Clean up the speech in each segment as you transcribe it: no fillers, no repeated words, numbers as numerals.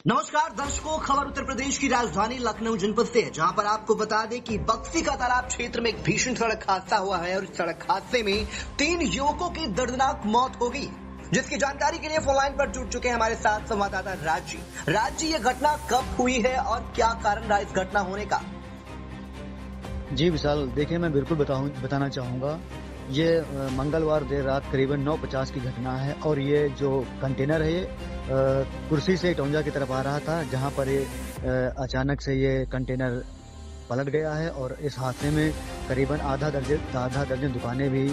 नमस्कार दर्शकों, खबर उत्तर प्रदेश की राजधानी लखनऊ जनपद से है, जहां पर आपको बता दें कि बक्सी का तालाब क्षेत्र में एक भीषण सड़क हादसा हुआ है और इस सड़क हादसे में 3 युवकों की दर्दनाक मौत हो गई, जिसकी जानकारी के लिए फोन लाइन पर जुड़ चुके हैं हमारे साथ संवाददाता राज जी, ये घटना कब हुई है और क्या कारण रहा इस घटना होने का? जी विशाल, देखिए मैं बिल्कुल बताना चाहूँगा। ये मंगलवार देर रात करीबन 9:50 की घटना है और ये जो कंटेनर है ये कुर्सी से इटौंजा की तरफ आ रहा था, जहाँ पर ये अचानक से ये कंटेनर पलट गया है और इस हादसे में करीबन आधा दर्जन दुकानें भी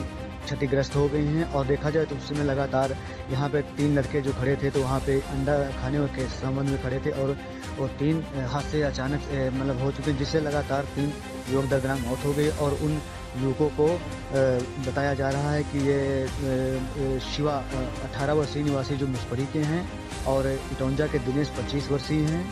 क्षतिग्रस्त हो गई हैं। और देखा जाए तो उस समय लगातार यहाँ पे 3 लड़के जो खड़े थे तो वहाँ पे अंडा खाने के संबंध में खड़े थे और 3 हादसे अचानक मतलब हो चुके, जिससे लगातार 3 युवक दर्दनाक मौत हो गई। और उन युवकों को बताया जा रहा है कि ये शिवा 18 वर्षीय निवासी जो मुसपरी के हैं और इटौंजा के दिनेश 25 वर्षीय हैं,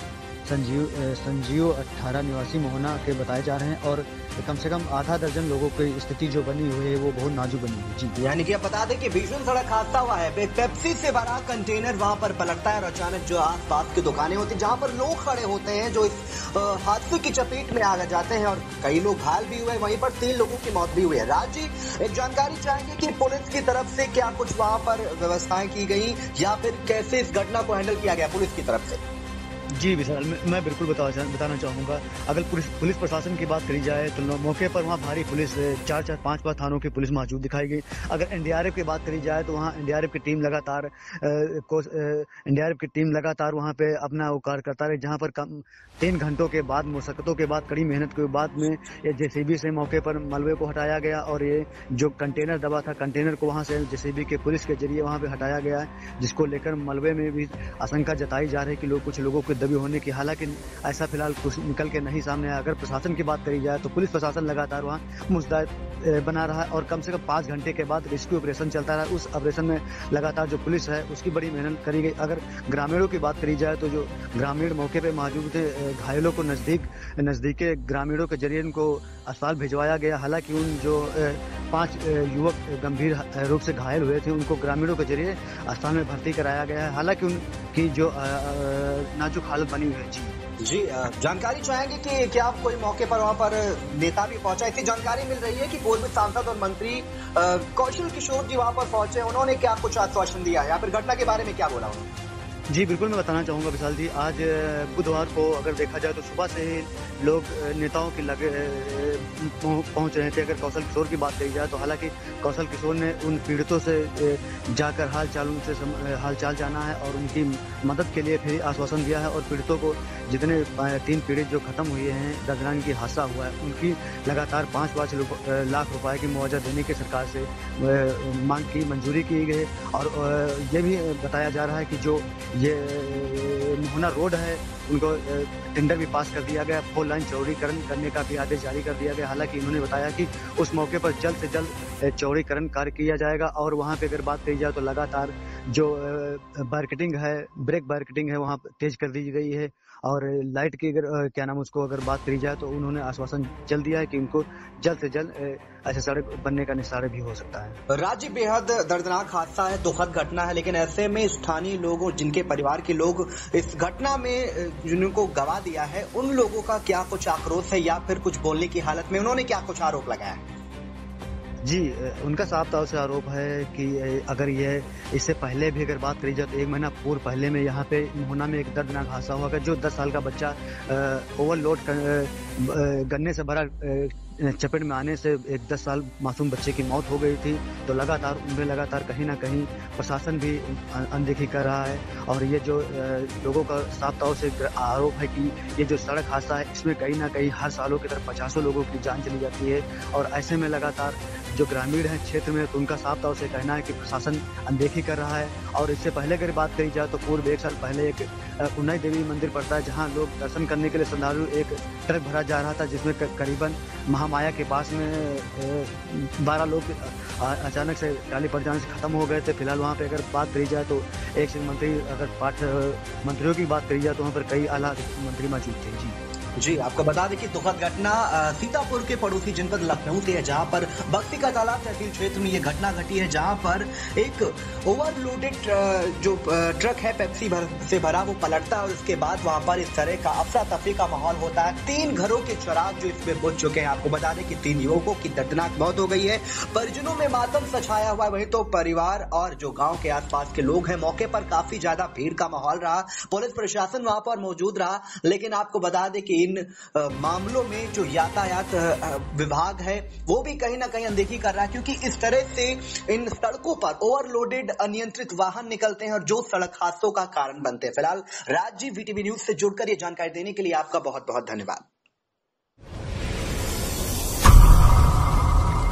संजीव 18 निवासी मोहना के बताए जा रहे हैं। और कम से कम आधा दर्जन लोगों की स्थिति जो बनी हुई है वो बहुत नाजुक बनी हुई है। जी, यानी कि आप बता दें कि भीषण सड़क हादसा हुआ है, पेप्सी से भरा कंटेनर वहां पर पलटता है और अचानक जो आसपास की दुकानें होती हैं जहां पर लोग खड़े होते हैं जो इस हादसे की चपेट में आ जाते हैं और कई लोग घायल भी हुए, वहीं पर 3 लोगों की मौत भी हुई है। राज जी, एक जानकारी चाहेंगे कि पुलिस की तरफ से क्या कुछ वहां पर व्यवस्थाएं की गई या फिर कैसे इस घटना को हैंडल किया गया पुलिस की तरफ से? जी विशाल, मैं बिल्कुल बताना चाहूँगा। अगर पुलिस प्रशासन की बात करी जाए तो मौके पर वहाँ भारी पुलिस 4-5 थानों की पुलिस मौजूद दिखाई गई। अगर एनडीआरएफ की बात करी जाए तो वहाँ एनडीआरएफ की टीम लगातार वहाँ पे अपना वो कार्य करता रही, जहाँ पर 3 घंटों के बाद मुशक्कतों के बाद कड़ी मेहनत के बाद में ये जेसीबी से मौके पर मलबे को हटाया गया और ये जो कंटेनर दबा था कंटेनर को वहाँ से जेसीबी के पुलिस के जरिए वहाँ पे हटाया गया है, जिसको लेकर मलबे में भी आशंका जताई जा रही है कि कुछ लोगों के दबे होने की। हालांकि ऐसा फिलहाल कुछ निकल के नहीं सामने आया। अगर प्रशासन की बात करी जाए तो पुलिस प्रशासन लगातार वहाँ मुस्तैद बना रहा है और कम से कम 5 घंटे के बाद रेस्क्यू ऑपरेशन चलता रहा। उस ऑपरेशन में लगातार जो पुलिस है उसकी बड़ी मेहनत करी गई। अगर ग्रामीणों की बात करी जाए तो जो ग्रामीण मौके पे मौजूद थे, घायलों को नजदीक के ग्रामीणों के जरिए उनको अस्पताल भिजवाया गया। हालांकि उन जो 5 युवक गंभीर रूप से घायल हुए थे उनको ग्रामीणों के जरिए अस्पताल में भर्ती कराया गया है। हालांकि उनकी जो नाजुक हालत बनी हुई है। जी, जानकारी चाहेंगे कि क्या कोई मौके पर वहाँ पर नेता भी पहुंचा? ऐसी जानकारी मिल रही है कि पूर्व सांसद और मंत्री कौशल किशोर जी वहाँ पर पहुंचे, उन्होंने क्या कुछ आश्वासन दिया या फिर घटना के बारे में क्या बोला उन्होंने? जी बिल्कुल, मैं बताना चाहूँगा विशाल जी। आज बुधवार को अगर देखा जाए तो सुबह से ही लोग नेताओं के लगे पहुँच रहे थे। अगर कौशल किशोर की बात करी जाए तो हालांकि कौशल किशोर ने उन पीड़ितों से जाकर हालचाल जाना है और उनकी मदद के लिए फिर आश्वासन दिया है। और पीड़ितों को जितने 3 पीड़ित जो खत्म हुए हैं दर्दनाक की हादसा हुआ है उनकी लगातार 5 लाख रुपए की मुआवजा देने की सरकार से मांग की मंजूरी की गई। और ये भी बताया जा रहा है कि जो ये मोहना रोड है उनको टेंडर भी पास कर दिया गया, 4 लाइन चौड़ीकरण करने का भी आदेश जारी कर दिया गया। हालांकि इन्होंने बताया कि उस मौके पर जल्द से जल्द चौड़ीकरण कार्य किया जाएगा। और वहां पे अगर बात करी जाए तो लगातार जो बैरिकेडिंग है, ब्रेक बैरिकेडिंग है, वहां तेज कर दी गई है। और लाइट की अगर बात करी जाए तो उन्होंने आश्वासन जल्द दिया है कि उनको जल्द से जल्द ऐसे सड़क बनने का निस्तारा भी हो सकता है। राज्य बेहद दर्दनाक हादसा है, दुखद घटना है, लेकिन ऐसे में स्थानीय लोग और जिनके परिवार के लोग इस घटना में जिनको गवा दिया है उन लोगों का क्या कुछ आक्रोश है या फिर कुछ बोलने की हालत में उन्होंने क्या कुछ आरोप लगाया है? जी, उनका साफ तौर से आरोप है कि अगर ये इससे पहले भी अगर बात करी जाए तो 1 महीना पूर्व पहले में यहाँ पे मोहना में एक दर्दनाक हादसा हुआ जो 10 साल का बच्चा ओवरलोड गन्ने से भरा चपेट में आने से एक 10 साल मासूम बच्चे की मौत हो गई थी। तो लगातार कहीं ना कहीं प्रशासन भी अनदेखी कर रहा है। और ये जो लोगों का साफ तौर से आरोप है कि ये जो सड़क हादसा है इसमें कहीं ना कहीं हर सालों की तरफ 50 लोगों की जान चली जाती है। और ऐसे में लगातार जो ग्रामीण है क्षेत्र में तो उनका साफ तौर से कहना है कि प्रशासन अनदेखी कर रहा है। और इससे पहले अगर बात करी जाए तो पूर्व 1 साल पहले एक उन्नाई देवी मंदिर पड़ता है जहाँ लोग दर्शन करने के लिए श्रद्धालु एक ट्रक भरा जा रहा था, जिसमें करीबन महामाया के पास में 12 लोग अचानक से टाली पड़ जाने से खत्म हो गए थे। फिलहाल वहाँ पे अगर बात करी जाए तो एक से मंत्रियों की बात करी जाए तो वहाँ पर कई आला मंत्री मौजूद थे। जी। जी, आपको बता दें कि दुखद घटना सीतापुर के पड़ोसी जनपद लखनऊ से है, जहां पर बस्ती का तालाब तहसील क्षेत्र में ये घटना घटी है, जहां पर एक ओवरलोडेड जो ट्रक है पेप्सी से भरा वो पलटता है और उसके बाद वहां पर इस तरह का अफरा तफरी का माहौल होता है। 3 घरों के चिराग जो इसमें बुझ चुके हैं। आपको बता दें कि 3 युवकों की दर्दनाक मौत हो गई है। परिजनों में मातम सा छाया हुआ है। वहीं तो परिवार और जो गाँव के आसपास के लोग हैं, मौके पर काफी ज्यादा भीड़ का माहौल रहा। पुलिस प्रशासन वहां पर मौजूद रहा, लेकिन आपको बता दें कि इन मामलों में जो यातायात विभाग है वो भी कहीं ना कहीं अनदेखी कर रहा है, क्योंकि इस तरह से इन सड़कों पर ओवरलोडेड अनियंत्रित वाहन निकलते हैं और जो सड़क हादसों का कारण बनते हैं। फिलहाल राज जी, वीटीवी न्यूज से जुड़कर ये जानकारी देने के लिए आपका बहुत बहुत धन्यवाद।